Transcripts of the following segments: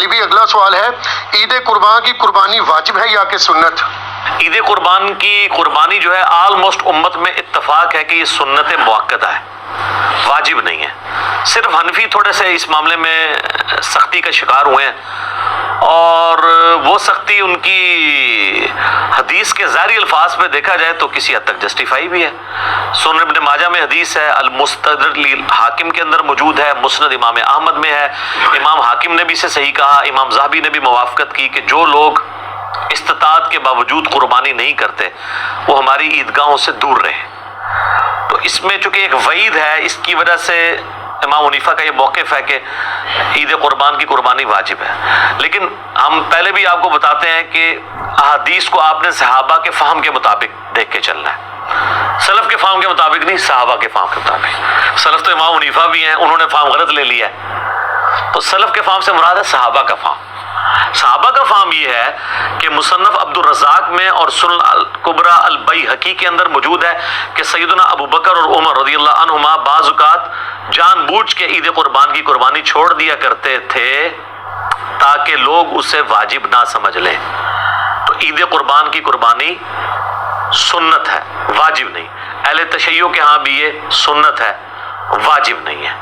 والی بھی اگلا سوال ہے، عید قربان کی قربانی واجب ہے یا کہ سنت؟ عید قربان کی قربانی جو ہے آلموسٹ امت میں اتفاق ہے کہ یہ سنت موقتہ ہے، واجب نہیں ہے۔ صرف حنفی تھوڑے سے اس معاملے میں سختی کا شکار ہوئے ہیں، اور وہ سختی ان کی حدیث کے ظاہری الفاظ پہ دیکھا جائے تو کسی حد تک جسٹیفائی بھی ہے۔ سنن ابن ماجہ میں حدیث ہے، المستدرک حاکم کے اندر موجود ہے، مسند امام احمد میں ہے، امام حاکم نے بھی اسے صحیح کہا، امام ذہبی نے بھی موافقت کی کہ جو لوگ استطاعت کے باوجود قربانی نہیں کرتے وہ ہماری عیدگاہوں سے دور رہے۔ تو اس میں چونکہ ایک وعید ہے، اس کی وجہ سے امام حنیفہ کا یہ موقف ہے کہ عید قربان کی قربانی واجب ہے۔ لیکن ہم پہلے بھی آپ کو بتاتے ہیں کہ احادیث کو آپ نے صحابہ کے فہم کے مطابق دیکھ کے چلنا ہے، سلف کے فہم کے مطابق نہیں، صحابہ کے فہم کے مطابق۔ سلف تو امام حنیفہ بھی ہیں، انہوں نے فہم غلط لے لیا ہے، تو سلف کے فہم سے مراد ہے صحابہ کا فہم۔ صحابہ کا فہم یہ ہے کہ مصنف عبد الرزاق میں اور سنن الکبری البیہقی کے اندر موجود ہے کہ سیدنا ابو بکر اور عمر رضی اللہ عنہما بعض اوقات جان بوجھ کے عید قربان کی قربانی چھوڑ دیا کرتے تھے تاکہ لوگ اسے واجب نہ سمجھ لیں۔ تو عید قربان کی قربانی سنت ہے، واجب نہیں۔ اہل تشیع کے ہاں بھی یہ سنت ہے، واجب نہیں ہے۔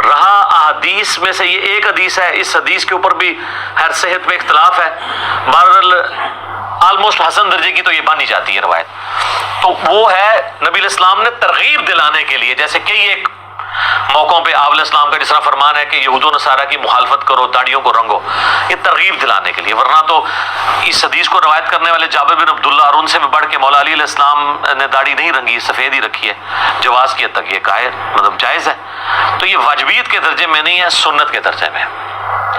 رہا احادیث میں سے یہ ایک حدیث ہے، اس حدیث کے اوپر بھی ہر صحت میں اختلاف ہے، بہرحال آلموسٹ حسن درجے کی تو یہ مانی جاتی ہے روایت۔ تو وہ ہے نبی علیہ السلام نے ترغیب دلانے کے لیے، جیسے کئی ایک موقعوں پہ آپ علیہ السلام کا جس طرح فرمان ہے کہ یہود و نصارہ کی مخالفت کرو، داڑھیوں کو رنگو، یہ ترغیب دلانے کے لیے۔ ورنہ تو اس حدیث کو روایت کرنے والے جابر بن عبداللہ اور ان سے بھی بڑھ کے مولا علی علیہ السلام نے داڑھی نہیں رنگی، سفید ہی رکھی ہے، جواز کی حد تک یہ جائز ہے۔ تو یہ واجبیت کے درجے میں نہیں ہے، سنت کے درجے میں۔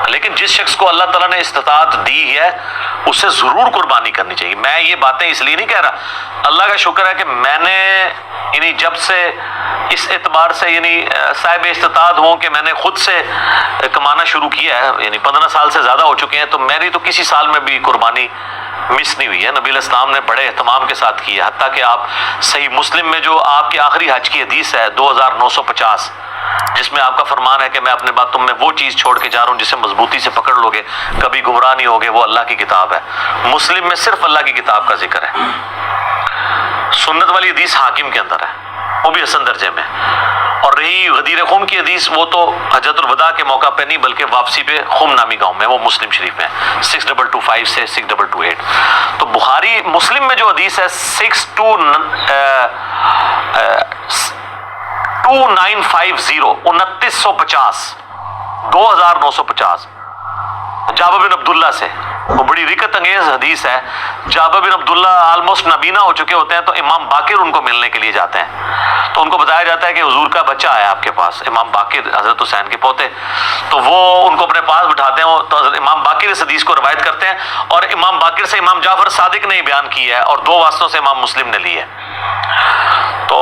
لیکن جس شخص کو اللہ تعالیٰ نے استطاعت دی ہے اسے ضرور قربانی کرنی چاہیے۔ میں یہ باتیں اس لیے نہیں کہہ رہا، اللہ کا شکر ہے کہ میں نے یعنی جب سے اس اعتبار سے یعنی صاحب استطاعت ہوں کہ میں نے خود سے کمانا شروع کیا ہے، یعنی 15 سال سے زیادہ ہو چکے ہیں، تو میری تو کسی سال میں بھی قربانی مس نہیں ہوئی ہے۔ نبی علیہ السلام نے بڑے اہتمام کے ساتھ کی ہے، حتیٰ کہ آپ صحیح مسلم میں جو آپ کے آخری حج کی حدیث ہے 2950، جس میں آپ کا فرمان ہے کہ میں اپنے بعد تم میں وہ چیز چھوڑ کے جا رہا ہوں جسے مضبوطی سے پکڑ لو گے، کبھی گمراہ نہیں ہوگے، وہ اللہ کی کتاب ہے۔ مسلم میں صرف اللہ کی کتاب کا ذکر ہے۔ سنت والی حدیث حاکم کے اندر ہے، وہ بھی حسن درجے میں۔ اور رہی غدیر خم کی حدیث، وہ تو حجۃ الوداع کے موقع پہ نہیں بلکہ واپسی پہ خم نامی گاؤں میں، وہ مسلم شریف میں 6225 سے 6228۔ تو بخاری مسلم میں جو حدیث ہے 2950 2950 جابر بن عبداللہ سے، وہ بڑی رکت انگیز حدیث ہے۔ جابر بن عبداللہ آلموسٹ نابینا ہو چکے ہوتے ہیں، تو امام باقر ان کو ملنے کے لیے جاتے ہیں، تو ان کو بتایا جاتا ہے کہ حضور کا بچہ آیا آپ کے پاس، امام باقر حضرت حسین کے پوتے، تو وہ ان کو اپنے پاس بٹھاتے ہیں، تو حضرت امام باقر اس حدیث کو روایت کرتے ہیں، اور امام باقر سے امام جعفر صادق نے بیان کی ہے، اور 2 واسطوں سے امام مسلم نے لی ہے۔ تو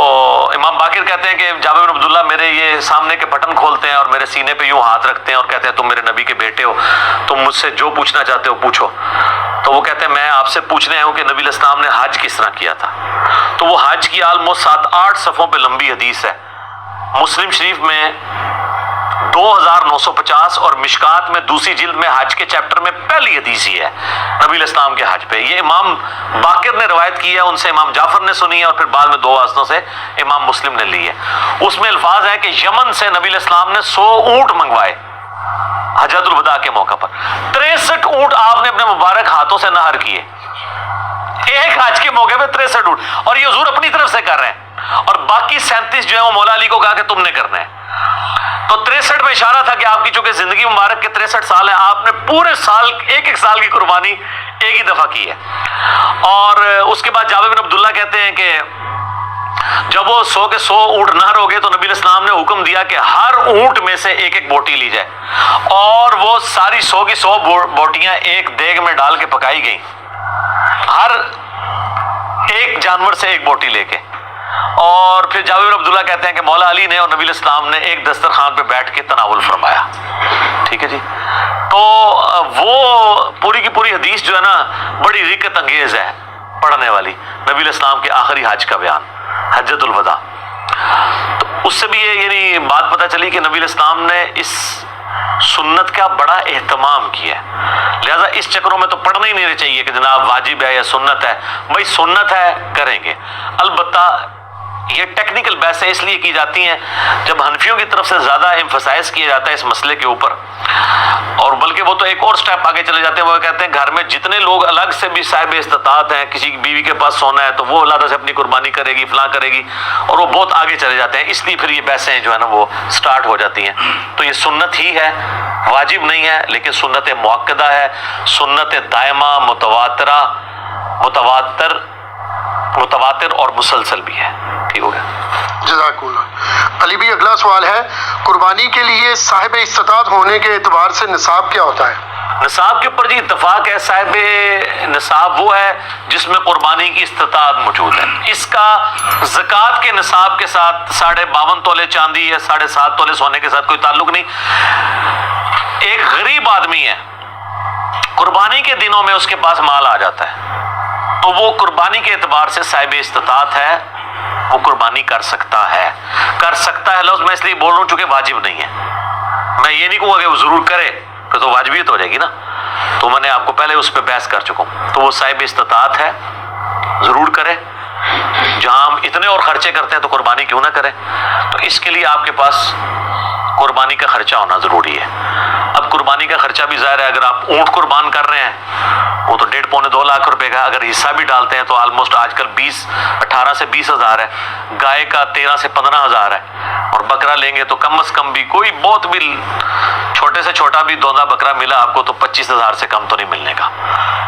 امام باقر کہتے ہیں کہ جابر بن عبداللہ میرے یہ سامنے کے بٹن کھولتے ہیں اور میرے سینے پہ یوں ہاتھ رکھتے ہیں اور کہتے ہیں تم میرے نبی کے بیٹے ہو، تم مجھ سے جو پوچھنا چاہتے ہو پوچھو۔ تو وہ کہتے ہیں میں آپ سے پوچھنے آیا ہوں کہ نبی علیہ السلام نے حج کس طرح کیا تھا۔ تو وہ حج کی آلموسٹ 7-8 صفحوں پہ لمبی حدیث ہے، مسلم شریف میں 2950 اور مشکات میں دوسری جلد میں حج کے چیپٹر میں پہلی حدیث ہی ہے نبی علیہ السلام کے حج پہ۔ یہ امام باقر نے روایت کی ہے، ان سے امام جعفر نے سنی ہے، اور پھر بعد میں 2 واسطوں سے امام مسلم نے لی ہے۔ اس میں الفاظ ہیں کہ یمن سے نبی علیہ السلام نے 100 اونٹ منگوائے حجۃ الوداع کے موقع پر، 63 اونٹ آپ نے اپنے مبارک ہاتھوں سے نہر کیے ایک حج کے موقع پہ، 63 اونٹ، اور یہ حضور اپنی طرف سے کر رہے ہیں، اور باقی 37 جو ہے وہ مولا علی کو کہا کہ تم نے کرنا ہے۔ تو 63 میں اشارہ تھا کہ آپ کی چونکہ زندگی مبارک کے 63 سال ہیں، آپ نے پورے سال ایک سال کی قربانی ایک ہی دفعہ کی ہے۔ اور اس کے بعد جابر بن عبداللہ کہتے ہیں کہ جب وہ 100 کے 100 اونٹ نہر ہو گئے تو نبی علیہ السلام نے حکم دیا کہ ہر اونٹ میں سے ایک ایک بوٹی لی جائے، اور وہ ساری 100 کی 100 بوٹیاں ایک دیگ میں ڈال کے پکائی گئیں، ہر ایک جانور سے ایک بوٹی لے کے۔ اور پھر جابر بن عبداللہ کہتے ہیں کہ مولا علی نے اور نبی علیہ السلام نے ایک دسترخوان پہ بیٹھ کے تناول فرمایا۔ ٹھیک ہے جی، تو وہ پوری کی پوری حدیث جو ہے نا بڑی رکت انگیز ہے پڑھنے والی، نبی علیہ السلام کے آخری حج کا بیان، حجۃ الوداع۔ تو اس سے بھی یہ یعنی بات پتہ چلی کہ نبی علیہ السلام نے اس سنت کا بڑا اہتمام کیا ہے. لہذا اس چکروں میں تو پڑھنا ہی نہیں چاہیے کہ جناب واجب ہے یا سنت ہے. بھائی سنت ہے کریں گے. البتہ یہ ٹیکنیکل بحثیں اس لیے کی جاتی ہیں جب حنفیوں کی طرف سے زیادہ ایمفسائز کیا جاتا ہے اس مسئلے کے اوپر, اور بلکہ وہ تو ایک اور سٹیپ آگے چلے جاتے ہیں. وہ کہتے ہیں گھر میں جتنے لوگ الگ سے بھی صاحب استطاعت ہیں, کسی کی بیوی کے پاس سونا ہے تو وہ اللہ سے اپنی قربانی کرے گی, فلاں کرے گی, اور وہ بہت آگے چلے جاتے ہیں. اس لیے پھر یہ بحثیں جو ہے نا وہ سٹارٹ ہو جاتی ہیں. تو یہ سنت ہی ہے, واجب نہیں ہے, لیکن سنت مؤکدہ ہے, سنت دائمہ, متواتر اور مسلسل بھی ہے. ٹھیک ہو گیا, جزاک اللہ. علی بھی اگلا سوال ہے, قربانی کے لیے صاحب استطاعت ہونے کے اعتبار سے نصاب کیا ہوتا ہے؟ نصاب کے اوپر جی اتفاق ہے. صاحب نصاب وہ ہے جس میں قربانی کی استطاعت موجود ہے. اس کا زکوٰۃ کے نصاب کے ساتھ 52.5 تولے چاندی یا 7.5 تولے سونے کے ساتھ کوئی تعلق نہیں. ایک غریب آدمی ہے, قربانی کے دنوں میں اس کے پاس مال آ جاتا ہے تو وہ قربانی کے اعتبار سے صاحب استطاعت ہے, وہ قربانی کر سکتا ہے. لفظ میں اس لیے بول رہا ہوں چونکہ واجب نہیں ہے. میں یہ نہیں کہوں گا کہ وہ ضرور کرے کہ تو واجبیت ہو جائے گی نا, تو میں نے آپ کو پہلے اس پہ بحث کر چکا ہوں. تو وہ صاحب استطاعت ہے, ضرور کرے. جہاں ہم اتنے اور خرچے کرتے ہیں تو قربانی کیوں نہ کریں. تو اس کے لیے آپ کے پاس قربانی کا خرچہ ہونا ضروری ہے. اب قربانی کا خرچہ بھی ظاہر ہے, اگر آپ اونٹ قربان کر رہے ہیں وہ تو 1.5-2 لاکھ روپے کا, اگر حصہ بھی ڈالتے ہیں تو آلموسٹ آج کل 18 سے 20 ہزار ہے, گائے کا 13 سے 15 ہزار ہے, اور بکرا لیں گے تو کم از کم بھی کوئی بہت بھی چھوٹے سے چھوٹا بھی دوندا بکرا ملا آپ کو تو 25 ہزار سے کم تو نہیں ملنے کا.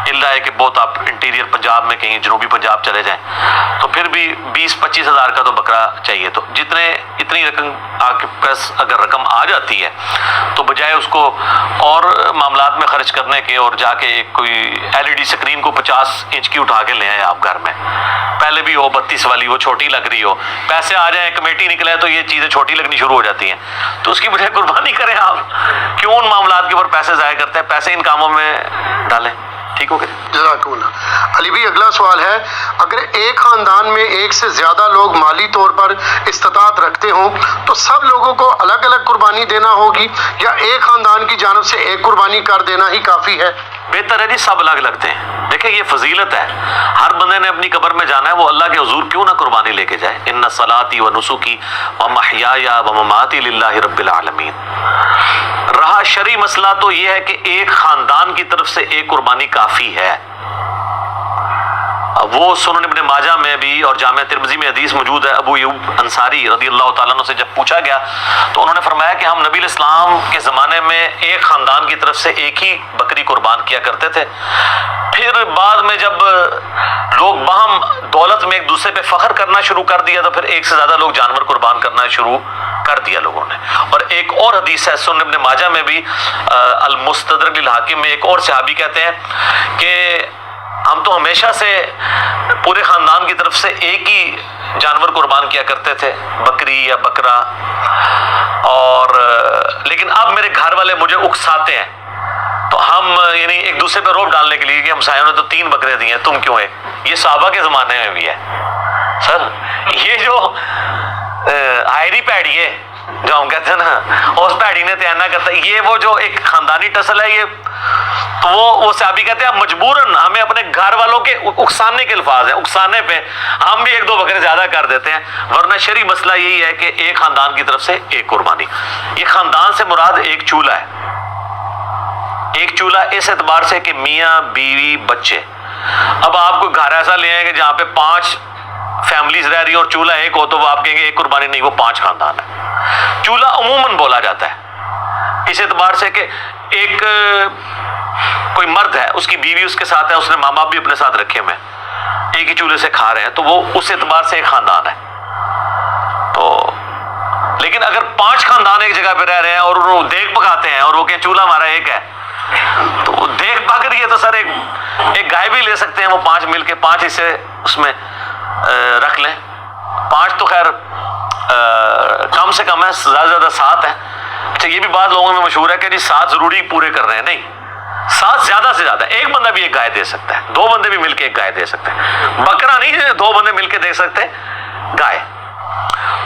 اللہ ہے کہ بہت آپ انٹیریئر پنجاب میں کہیں جنوبی پنجاب چلے جائیں تو پھر بھی 20-25 ہزار کا تو بکرا چاہیے. تو اتنی رقم آپ کے پاس اگر رقم آ جاتی ہے تو بجائے اس کو اور معاملات میں خرچ کرنے کے اور جا کے ایک کوئی LED سکرین کو 50 انچ کی اٹھا کے لے آئے آپ گھر میں, پہلے بھی ہو 32 والی, وہ چھوٹی لگ رہی ہو, پیسے آ جائیں, کمیٹی نکلے تو یہ چیزیں چھوٹی لگنی شروع ہو جاتی ہیں. تو اس کی بجائے قربانی کریں آپ. کیوں ان معاملات کے اوپر پیسے ضائع کرتے ہیں, پیسے ان کاموں میں ڈالیں. ٹھیک ہو گیا, جزاک اللہ. علی بھی اگلا سوال ہے, اگر ایک خاندان میں ایک سے زیادہ لوگ مالی طور پر استطاعت رکھتے ہوں تو سب لوگوں کو الگ الگ قربانی دینا ہوگی یا ایک خاندان کی جانب سے ایک قربانی کر دینا ہی کافی ہے؟ بہتر ہے جی سب الگ لگتے ہیں. دیکھیں یہ فضیلت ہے, ہر بندے نے اپنی قبر میں جانا ہے, وہ اللہ کے حضور کیوں نہ قربانی لے کے جائے. ان صلاتی و نسکی و محیای و مماتی للہ رب العالمین. رہا شرعی مسئلہ تو یہ ہے کہ ایک خاندان کی طرف سے ایک قربانی کافی ہے. وہ سنن ابن ماجہ میں بھی اور جامع ترمذی میں حدیث موجود ہے. ابو ایوب انصاری رضی اللہ تعالیٰ عنہ سے جب پوچھا گیا تو انہوں نے فرمایا کہ ہم نبی الاسلام کے زمانے میں ایک خاندان کی طرف سے ایک ہی بکری قربان کیا کرتے تھے. پھر بعد میں جب لوگ باہم دولت میں ایک دوسرے پہ فخر کرنا شروع کر دیا تو پھر ایک سے زیادہ لوگ جانور قربان کرنا شروع کر دیا لوگوں نے. اور ایک اور حدیث ہے سنن ابن ماجہ میں بھی, المستدرک للحاکم میں, ایک اور صحابی کہتے ہیں کہ ہم تو ہمیشہ سے پورے خاندان کی طرف سے ایک ہی جانور قربان کیا کرتے تھے, بکری یا بکرا, اور لیکن اب میرے گھر والے مجھے اکساتے ہیں تو ہم یعنی ایک دوسرے پہ روب ڈالنے کے لیے کہ ہمسایوں نے تو 3 بکرے دیے تم کیوں ایک. یہ صحابہ کے زمانے میں بھی ہے سر. یہ جو آئری پیڑی ہے جو ہم کہتے ہیں نا, اس پیڑی نے تینا کرتا ہے, یہ وہ جو ایک خاندانی ٹسل ہے یہ, تو وہ صحابی کہتے ہیں مجبوراً ہمیں اپنے گھر والوں کے اکسانے کے الفاظ ہیں, اکسانے پہ ہم بھی 1-2 بکرے زیادہ کر دیتے ہیں, ورنہ شرعی مسئلہ یہی ہے کہ ایک خاندان کی طرف سے ایک قربانی. یہ خاندان سے مراد ایک چولہا ہے. ایک چولہا اس اعتبار سے کہ میاں بیوی بچے. اب آپ کوئی گھر ایسا لے آئیں کہ جہاں پہ 5 فیملیز رہ رہی اور چولہا ایک ہو تو وہ آپ کہیں گے ایک قربانی نہیں, وہ 5 خاندان ہے. چولہا عموماً بولا جاتا ہے اس اعتبار سے کہ ایک کوئی مرد ہے, اس کی بیوی اس کے ساتھ ہے, اس نے ماں باپ بھی اپنے ساتھ رکھے ہوئے ہیں, ایک ہی چولہے سے کھا رہے ہیں, تو وہ اس اعتبار سے ایک خاندان ہے. تو لیکن اگر 5 خاندان ایک جگہ پہ رہ رہے ہیں اور وہ دیکھ پکاتے ہیں اور وہ کہیں چولہا ہمارا ایک ہے, تو دیکھ پک رہی ہے تو سر ایک گائے بھی لے سکتے ہیں, وہ 5 مل کے 5 حصے اس میں رکھ لیں. 5 تو خیر کم سے کم ہے, زیادہ سے زیادہ 7 ہے. اچھا یہ بھی بات لوگوں میں مشہور ہے کہ جی 7 ضروری پورے کر رہے ہیں, نہیں, 7 زیادہ سے زیادہ. ایک بندہ بھی ایک گائے دے سکتا ہے, 2 بندے بھی مل کے ایک گائے دے سکتے ہیں. بکرا نہیں ہے 2 بندے مل کے دے سکتے گائے.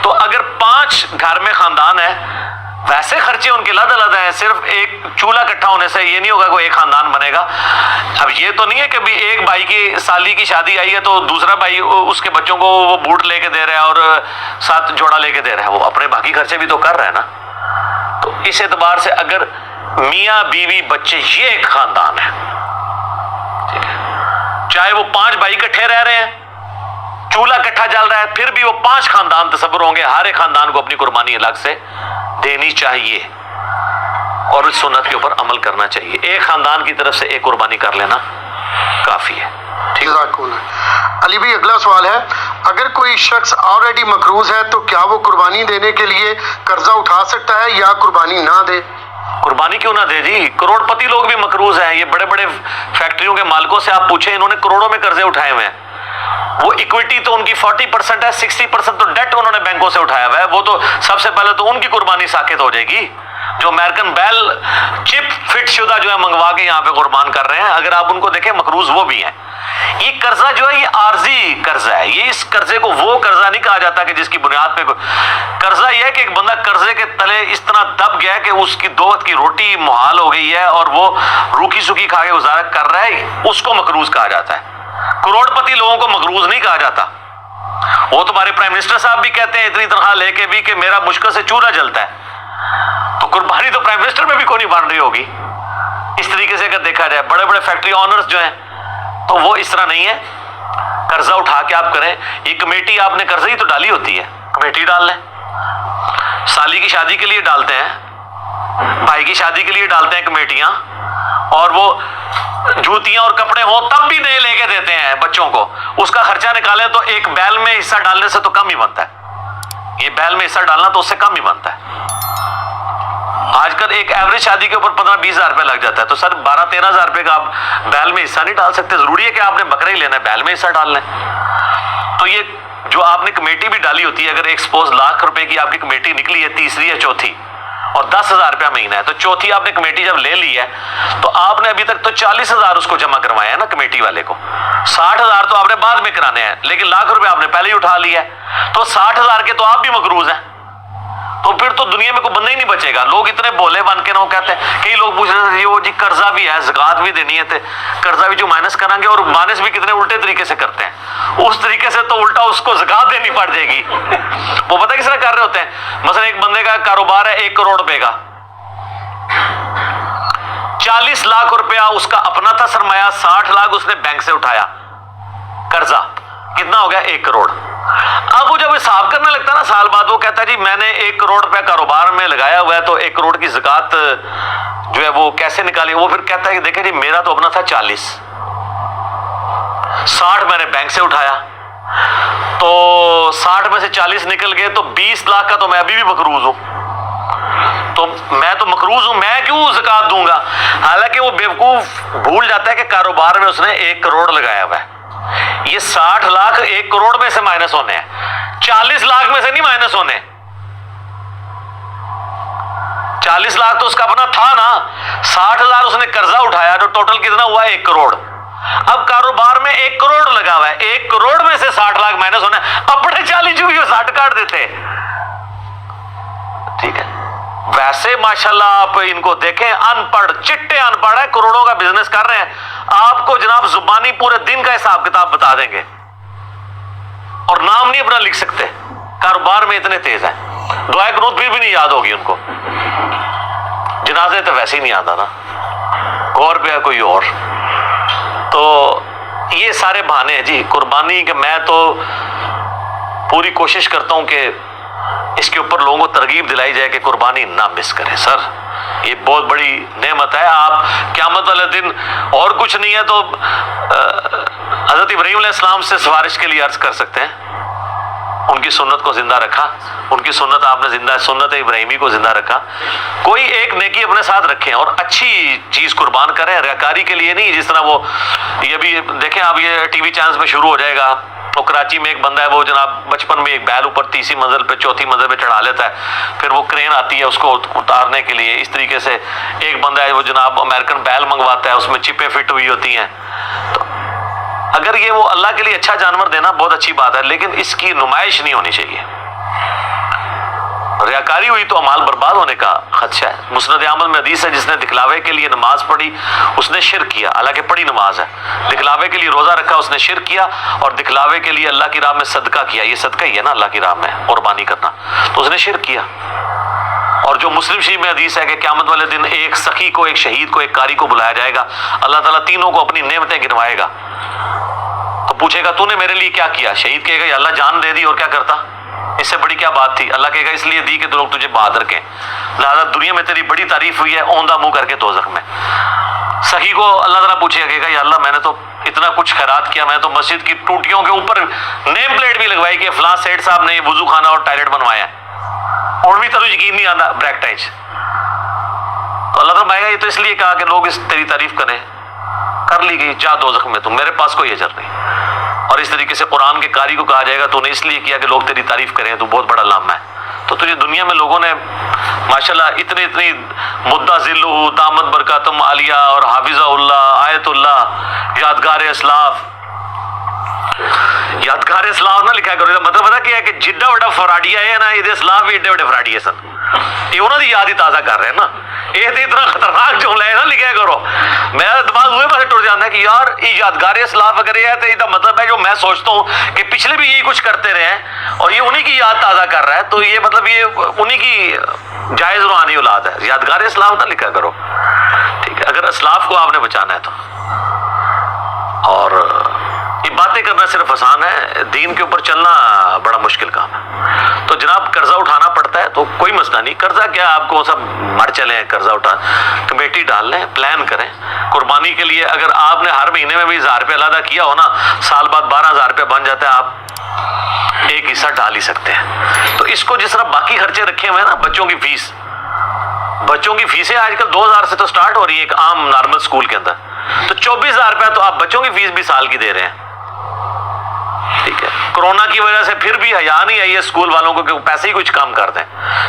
تو اگر 5 گھر میں خاندان ہے ویسے خرچے ان کے علیحدہ علیحدہ ہیں. صرف ایک چولہا اکٹھا ہونے سے یہ نہیں ہوگا کوئی ایک خاندان بنے گا. اب یہ تو نہیں ہے کہ ایک بھائی کی سالی کی شادی آئی ہے تو دوسرا بھائی اس کے بچوں کو وہ بوٹ لے کے دے رہا ہے اور ساتھ جوڑا لے کے دے رہا ہے. وہ اپنے باقی خرچے بھی تو کر رہا ہے نا. تو اس اعتبار سے اگر میاں بیوی بچے یہ ایک خاندان ہے, ٹھیک ہے, چاہے وہ 5 بھائی اکٹھے رہ رہے ہیں, چولہا اکٹھا جل رہا ہے, پھر بھی وہ 5 خاندان تصور ہوں گے. ہر ایک خاندان کو اپنی قربانی الگ سے دینی چاہیے اور اس سنت کے اوپر عمل کرنا چاہیے. ایک خاندان کی طرف سے ایک قربانی کر لینا کافی ہے. علی بھائی اگلا سوال ہے, اگر کوئی شخص آلریڈی مقروض ہے تو کیا وہ قربانی دینے کے لیے قرضہ اٹھا سکتا ہے یا قربانی نہ دے؟ قربانی کیوں نہ دے جی, کروڑ پتی لوگ بھی مقروض ہیں. یہ بڑے بڑے فیکٹریوں کے مالکوں سے آپ پوچھیں, انہوں نے کروڑوں میں قرضے اٹھائے ہوئے ہیں. وہ اکویٹی تو ان کی 40% ہے, 60% تو ڈیٹ انہوں نے بینکوں سے اٹھایا ہوا ہے. وہ تو سب سے پہلے تو ان کی قربانی ساقط ہو جائے گی جو امریکن بیل چپ فٹ شدہ جو ہے منگوا کے یہاں پہ قربان کر رہے ہیں. اگر آپ ان کو دیکھیں مقروض وہ بھی ہیں. یہ قرضہ جو ہے یہ عارضی قرضہ ہے. یہ اس قرضے کو وہ قرضہ نہیں کہا جاتا کہ جس کی بنیاد پہ قرضہ یہ ہے کہ ایک بندہ قرضے کے تلے اس طرح دب گیا ہے کہ اس کی 2 وقت کی روٹی محال ہو گئی ہے اور وہ روکھی سوکھی کھا کے گزارا کر رہا ہے, اس کو مقروض کہا جاتا ہے. کروڑ پتی لوگوں کو مقروض نہیں کہا جاتا. وہ تمہارے پرائم منسٹر صاحب بھی کہتے ہیں اتنی تنخواہ لے کے بھی کہ میرا مشکل سے چولہا جلتا ہے. تو قربانی تو پرائم منسٹر میں بھی کوئی نہیں بن رہی ہوگی. اس طریقے سے اگر دیکھا جائے بڑے بڑے فیکٹری آنرز جو ہیں تو وہ اس طرح نہیں ہے. قرضہ اٹھا کے آپ کریں. یہ کمیٹی آپ نے قرضہ ہی تو ڈالی ہوتی ہے, کمیٹی ڈال لیں. سالی کی شادی کے لیے ڈالتے ہیں, بھائی کی شادی کے لیے ڈالتے ہیں کمیٹیاں, اور وہ جوتیاں اور کپڑے ہوں تب بھی نئے لے کے دیتے ہیں بچوں کو. اس کا خرچہ نکالیں تو ایک بیل میں حصہ ڈالنے سے تو کم ہی بنتا ہے. یہ بیل میں حصہ ڈالنا تو اس سے کم ہی بنتا ہے. آج کل ایک ایوریج شادی کے اوپر 15-20 ہزار روپے لگ جاتا ہے. تو سر 12-13 ہزار روپے کا آپ بیل میں حصہ نہیں ڈال سکتے. ضروری ہے کہ آپ نے بکرا ہی لینا ہے, بیل میں حصہ ڈال لیں. تو یہ جو آپ نے کمیٹی بھی ڈالی ہوتی ہے, اگر ایک سپوز لاکھ روپے کی آپ کی کمیٹی نکلی ہے, تیسری یا چوتھی, اور 10,000 روپیہ مہینہ ہے, تو چوتھی آپ نے کمیٹی جب لے لی ہے تو آپ نے ابھی تک تو 40,000 اس کو جمع کروایا ہے نا کمیٹی والے کو. 60,000 تو آپ نے بعد میں کرانے ہیں, لیکن لاکھ روپے آپ نے پہلے ہی اٹھا لیا ہے. تو 60,000 کے تو آپ بھی مقروض ہیں. تو پھر تو دنیا میں کوئی بندہ ہی نہیں بچے گا. لوگ اتنے بولے بن کے نہ کہتے ہیں. کئی لوگ پوچھ رہے تھے جی قرضہ بھی ہے, زکات بھی دینی ہے, تو قرضہ بھی جو مائنس کریں گے, اور مائنس بھی کتنے الٹے طریقے سے کرتے ہیں. اس طریقے سے تو الٹا اس کو زکات دینی پڑ جائے گی. وہ پتہ کس طرح کر رہے ہوتے ہیں. مثلا ایک بندے کا کاروبار ہے 1 کروڑ روپے کا, 40 لاکھ روپیہ اس کا اپنا تھا سرمایہ, 60 لاکھ اس نے بینک سے اٹھایا قرضہ, کتنا ہو گیا 1 کروڑ. اب وہ جب حساب کرنے لگتا ہے نا سال بعد, وہ کہتا ہے جی میں نے 1 کروڑ روپے کاروبار میں لگایا ہوا ہے, تو 1 کروڑ کی زکات جو ہے وہ کیسے نکالی. وہ پھر کہتا ہے کہ دیکھیں جی میرا تو اپنا تھا 40, 60 میں نے بینک سے اٹھایا, تو 60 میں سے 40 نکل گئے, تو 20 لاکھ کا تو میں ابھی بھی مقروض ہوں. تو میں تو مقروض ہوں, میں کیوں زکات دوں گا. حالانکہ وہ بیوقوف بھول جاتا ہے کہ کاروبار میں اس نے 1 کروڑ لگایا ہوا ہے. یہ 60 لاکھ 1 کروڑ میں سے مائنس ہونے ہیں, 40 لاکھ میں سے نہیں مائنس ہونے. 40 لاکھ تو اس کا اپنا تھا نا, 60,000 اس نے قرضہ اٹھایا, تو ٹوٹل کتنا ہوا 1 کروڑ. اب کاروبار میں 1 کروڑ لگا ہوا ہے, 1 کروڑ میں سے 60 لاکھ مائنس ہونا ہے. اپنے 40 جو بھی 60 کاٹ دیتے. ٹھیک ہے. ویسے ماشاءاللہ آپ ان کو دیکھیں, ان پڑھ چٹے ان پڑھ ہے, کروڑوں کا بزنس کر رہے ہیں. آپ کو جناب زبانی پورے دن کا حساب کتاب بتا دیں گے, اور نام نہیں اپنا لکھ سکتے. کاروبار میں اتنے تیز ہیں. دعائے قنوت بھی نہیں یاد ہوگی ان کو. جنازے تو ویسے ہی نہیں آتا نا, غور پہ ہے کوئی اور. تو یہ سارے بہانے ہیں جی قربانی کے. میں تو پوری کوشش کرتا ہوں کہ اس کے اوپر لوگوں کو ترغیب دلائی جائے کہ قربانی نہ مس کریں. سر یہ بہت بڑی نعمت ہے. آپ قیامت والے دن اور کچھ نہیں ہے تو حضرت ابراہیم علیہ السلام سے سفارش کے لیے عرض کر سکتے ہیں. ان کی سنت کو زندہ رکھا, ان کی سنت آپ نے زندہ, سنت ابراہیمی کو زندہ رکھا. کوئی ایک نیکی اپنے ساتھ رکھیں اور اچھی چیز قربان کریں, ریاکاری کے لیے نہیں. جس طرح وہ یہ بھی دیکھیں آپ, یہ ٹی وی چینلز میں شروع ہو جائے گا. وہ کراچی میں ایک بندہ ہے, وہ جناب بچپن میں ایک بیل اوپر 30 منزل پہ 4تھی منزل پہ چڑھا لیتا ہے, پھر وہ کرین آتی ہے اس کو اتارنے کے لیے. اس طریقے سے ایک بندہ ہے وہ جناب امریکن بیل منگواتا ہے, اس میں چپیں فٹ ہوئی ہوتی ہیں. تو اگر یہ وہ اللہ کے لیے اچھا جانور دینا بہت اچھی بات ہے, لیکن اس کی نمائش نہیں ہونی چاہیے. ریاکاری ہوئی تو اعمال برباد ہونے کا خدشہ ہے. مسند احمد میں حدیث ہے جس نے دکھلاوے کے لیے نماز پڑھی اس نے شرک کیا، حالانکہ پڑھی نماز ہے. دکھلاوے کے لیے روزہ رکھا اس نے شرک کیا، اور دکھلاوے کے لیے اللہ کی راہ میں صدقہ کیا، یہ صدقہ ہی ہے نا اللہ کی راہ میں قربانی کرنا، تو اس نے شرک کیا. اور جو مسلم شریف میں حدیث ہے کہ قیامت والے دن ایک سخی کو، ایک شہید کو، ایک قاری کو بلایا جائے گا، اللہ تعالیٰ تینوں کو اپنی نعمتیں گنوائے گا، تو پوچھے گا تو نے میرے لیے کیا کیا؟ شہید کہے گا یا اللہ جان دے دی اور کیا کرتا، اس سے بڑی کیا بات تھی؟ اللہ کہے گا اس لیے دی کہ لوگ تجھے بہادر کہیں، لہٰذا دنیا میں تیری بڑی تعریف ہوئی ہے، اوندھا منہ کر کے دوزخ میں. سخی کو اللہ تعالیٰ پوچھے گا، کہے گا یا اللہ میں نے تو اتنا کچھ خیرات کیا، میں نے تو مسجد کی ٹوٹیوں کے اوپر نیم پلیٹ بھی لگوائی کہ فلاں سیٹ صاحب نے یہ وضو خانہ اور ٹائلٹ بنوایا ہے، اور بھی تو یقین نہیں آتا بریکٹائج. تو اللہ تعالیٰ یہ تو اس لیے کہا کہ لوگ اس تیری تعریف کریں، کر لی گئی، جا دوزخ میں تم، میرے پاس کوئی اجر نہیں. اور اس طریقے سے قرآن کے قاری کو کہا جائے گا تو نے اس لیے کیا کہ لوگ تیری تعریف کریں، تو بہت بڑا لامہ ہے. تو تجھے دنیا میں لوگوں نے ماشاءاللہ اتنی مدہ ذلہ دامت برکاتم عالیہ اور حافظہ اللہ، آیت اللہ، یادگار اسلاف. یادگار اسلاف نہ لکھا کرو، مطلب پتا کیا ہے کہ جڈا بڑا فراڈیا ہے نا، یہ اسلاف بھی ایڈے بڑے فراڈیے سن، یہ انہوں نے یاد ہی تازہ کر رہے ہیں نا. یہ تو اتنا خطرناک جملہ ہے نا لکھا کرو. میرا دماغ ہوئے پاسے ٹر جاتا ہے کہ یار یہ یادگار اسلاف اگر یہ ہے تو یہ مطلب ہے جو میں سوچتا ہوں کہ پچھلے بھی یہی کچھ کرتے رہے ہیں اور یہ انہی کی یاد تازہ کر رہا ہے، تو یہ مطلب یہ انہی کی جائز روحانی اولاد ہے. یادگار اسلاف نہ لکھا کرو، ٹھیک ہے، اگر اسلاف کو آپ نے بچانا ہے تو. اور یہ باتیں کرنا صرف آسان ہے، دین کے اوپر چلنا بڑا مشکل کام ہے. تو جناب قرضہ اٹھانا پڑتا ہے تو کوئی مسئلہ نہیں، قرضہ کیا آپ کو سب مر چلیں، قرضہ اٹھا کمیٹی ڈال لیں، پلان کریں قربانی کے لیے. اگر آپ نے ہر مہینے میں بھی 1000 روپے علیحدہ کیا ہو نا، سال بعد 12,000 روپے بن جاتا ہے، آپ ایک حصہ ڈال ہی سکتے ہیں. تو اس کو جس طرح باقی خرچے رکھے ہوئے ہیں نا، بچوں کی فیس، بچوں کی فیسیں آج کل 2,000 سے تو سٹارٹ ہو رہی ہے ایک عام نارمل سکول کے اندر، تو 24,000 روپیہ تو آپ بچوں کی فیس بھی سال کی دے رہے ہیں. ٹھیک ہے، کرونا کی وجہ سے پھر بھی حیا نہیں آئی ہے اسکول والوں کو کہ پیسے ہی کچھ کم کر دیں،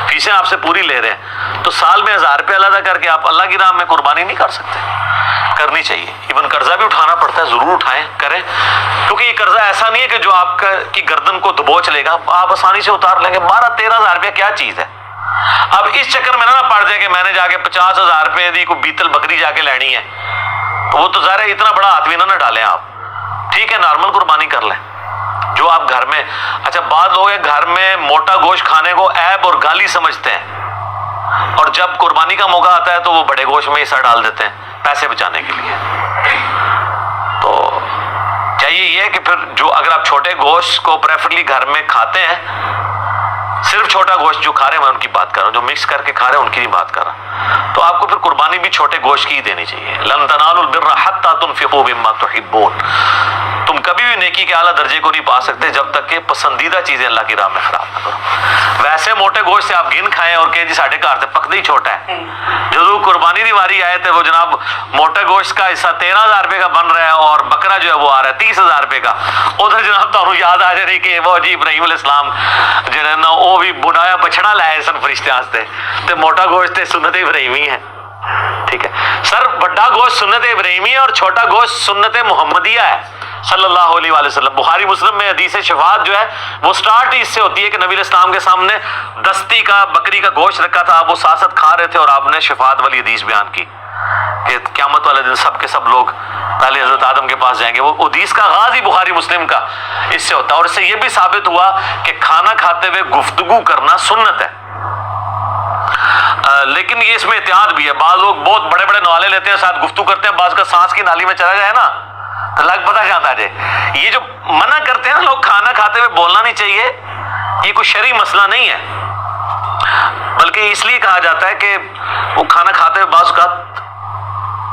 فیسیں آپ سے پوری لے رہے ہیں، تو سال میں 1000 روپے علیحدہ کر کے آپ اللہ کی راہ میں قربانی نہیں کر سکتے؟ کرنی چاہیے. ایون قرضہ بھی اٹھانا پڑتا ہے، ضرور اٹھائیں، کریں، کیونکہ یہ قرضہ ایسا نہیں ہے کہ جو آپ کی گردن کو دبوچ لے گا، آپ آسانی سے اتار لیں گے. 12-13,000 روپیہ کیا چیز ہے؟ اب اس چکر میں نہ پڑ جائے کہ میں نے جا کے 50,000 روپے دی کوئی بیتل بکری جا کے لینی ہے، تو وہ تو ظاہر ہے اتنا بڑا ہاتھ بھی نہ ڈالیں آپ. ٹھیک ہے، نارمل قربانی کر لیں جو آپ گھر میں. اچھا بعض لوگ ہیں گھر میں موٹا گوشت کھانے کو عیب اور گالی سمجھتے ہیں، اور جب قربانی کا موقع آتا ہے تو وہ بڑے گوشت میں حصہ ڈال دیتے ہیں پیسے بچانے کے لیے. تو چاہیے یہ کہ پھر جو اگر آپ چھوٹے گوشت کو پریفرلی گھر میں کھاتے ہیں، صرف چھوٹا گوشت جو کھا رہے ہیں، میں ان کی بات کر رہا ہوں، جو مکس کر کے کھا رہے ہیں ان کی نہیں بات کر رہا، تو آپ کو پھر قربانی بھی چھوٹے گوشت کی ہی دینی چاہیے. لن تنالوا البر حتى تنفقوا مما تحبون. تم کبھی بھی نیکی کے اعلیٰ درجے کو نہیں پا سکتے جب تک کہ پسندیدہ چیزیں اللہ کی راہ میں خراب نہ کرو. ویسے موٹے گوشت سے آپ گن کھائیں اور کہ جی ساڑھے گھر سے پکدا ہی چھوٹا ہے. جو قربانی دی واری آئے تھے وہ جناب موٹے گوشت کا حصہ 13,000 روپے کا بن رہا ہے اور بکرا جو ہے وہ آ رہا ہے 30,000 روپے کا. ادھر جناب تو یاد آ جائے کہ وہ جی ابراہیم علیہ السلام جڑے نا وہ بھی بنایا بچڑا لائے سن فرشتے واسطے، تے موٹا گوشت تے سنت ابراہیمی ہے. ٹھیک ہے سر، بڑا گوشت سنت ابراہیمی ہے اور چھوٹا گوشت سنت محمدیہ ہے صلی اللہ علیہ وآلہ وسلم. بخاری مسلم میں حدیث شفاعت جو ہے وہ سٹارٹ ہی اس سے ہوتی ہے کہ نبی علیہ السلام کے سامنے دستی کا بکری کا گوشت رکھا تھا، آپ وہ ساست کھا رہے تھے اور آپ نے شفاعت والی حدیث بیان کی کہ قیامت والے دن سب کے سب لوگ پہلے حضرت آدم کے پاس جائیں گے. وہ حدیث کا آغاز ہی بخاری مسلم کا اس سے ہوتا ہے، اور اس سے یہ بھی ثابت ہوا کہ کھانا کھاتے ہوئے گفتگو کرنا سنت ہے. لیکن یہ اس میں احتیاط بھی ہے. بعض لوگ بہت بڑے بڑے نوالے لیتے ہیں، ساتھ گفتگو کرتے ہیں، بعض کا سانس کی نالی میں چلا جائے نا تو لگ پتہ جاتا ہے. یہ جو منع کرتے ہیں نا لوگ کھانا کھاتے ہوئے بولنا نہیں چاہیے، یہ کوئی شرعی مسئلہ نہیں ہے، بلکہ اس لیے کہا جاتا ہے کہ وہ کھانا کھاتے ہوئے بعض اوقات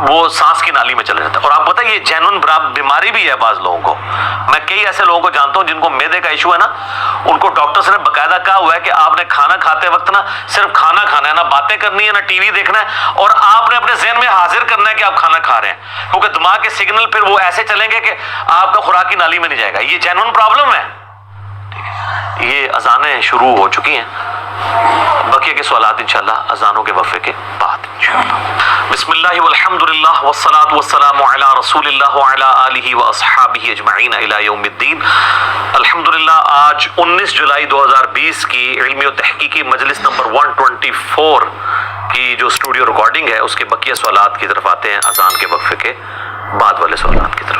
وہ سانس کی نالی میں چلا جاتا ہے. اور آپ پتہ یہ جینون بیماری بھی ہے بعض لوگوں کو. میں کئی ایسے لوگوں کو جانتا ہوں جن کو معدے کا ایشو ہے نا، ان کو ڈاکٹرز نے باقاعدہ کہا ہوا ہے کہ آپ نے کھانا کھاتے وقت نا صرف کھانا کھانا ہے، نہ باتیں کرنی ہے نہ ٹی وی دیکھنا ہے، اور آپ نے اپنے ذہن میں حاضر کرنا ہے کہ آپ کھانا کھا رہے ہیں، کیونکہ دماغ کے سگنل پھر وہ ایسے چلیں گے کہ آپ کا خوراک کی نالی میں نہیں جائے گا. یہ جینون پرابلم ہے. یہ اذانیں شروع ہو چکی ہیں، بقیہ کے سوالات انشاءاللہ اذانوں کے وقفے کے بعد. بسم اللہ والحمدللہ والصلاة والسلام علی رسول اللہ وعلی آلہ واصحابہ اجمعین الی یوم الدین۔ الحمدللہ آج 19 جولائی 2020 کی علمی و تحقیقی مجلس نمبر 124 کی جو اسٹوڈیو ریکارڈنگ ہے اس کے بقیہ سوالات کی طرف آتے ہیں اذان کے وقفے کے بعد والے سوالات کی طرف۔